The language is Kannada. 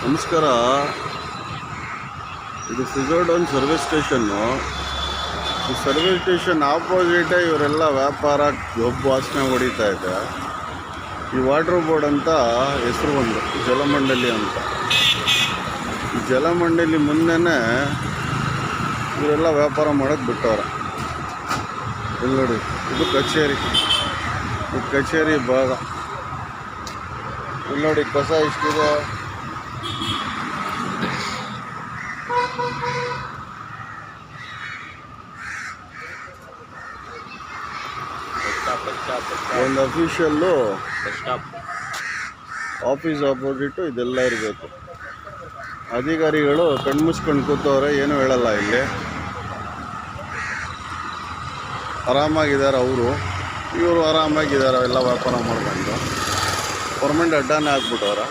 ನಮಸ್ಕಾರ. ಇದು ಫಿಜೋಡೋನ್ ಸರ್ವಿಸ್ ಸ್ಟೇಷನ್ನು. ಈ ಸರ್ವಿಸ್ ಸ್ಟೇಷನ್ ಆಪೋಸಿಟೇ ಇವರೆಲ್ಲ ವ್ಯಾಪಾರ ಒಬ್ಬ ವಾಸನೆ ಹೊಡಿತಾ ಇದೆ. ಈ ವಾಟರ್ ಬೋರ್ಡ್ ಅಂತ ಹೆಸರು ಒಂದು ಜಲಮಂಡಲಿ ಅಂತ. ಈ ಜಲಮಂಡಲಿ ಮುಂದೆನೇ ಇವರೆಲ್ಲ ವ್ಯಾಪಾರ ಮಾಡೋಕ್ಕೆ ಬಿಟ್ಟವ್ರೆ. ಇಲ್ಲಿ ನೋಡಿ, ಇದು ಕಚೇರಿ. ಇದು ಕಚೇರಿ ಭಾಗ. ಇಲ್ಲಿ ನೋಡಿ ಕಸ ಎಷ್ಟಿದೆ. ಒಂದು ಅಫಿಷಿಯಲ್ಲು ಆಫೀಸ್ ಆಪೋಸಿಟು ಇದೆಲ್ಲ ಇರಬೇಕು. ಅಧಿಕಾರಿಗಳು ಕಣ್ಮುಚ್ಕೊಂಡು ಕೂತವ್ರೆ, ಏನೂ ಹೇಳಲ್ಲ. ಇಲ್ಲಿ ಆರಾಮಾಗಿದ್ದಾರೆ ಇವರು ಆರಾಮಾಗಿದ್ದಾರೆ ಎಲ್ಲ ವ್ಯಾಪಾರ ಮಾಡ್ಕೊಂಡು. ಪರ್ಮನೆಂಟ್ ಅಡ್ಡಾನೇ ಹಾಕ್ಬಿಟ್ಟವ್ರೆ.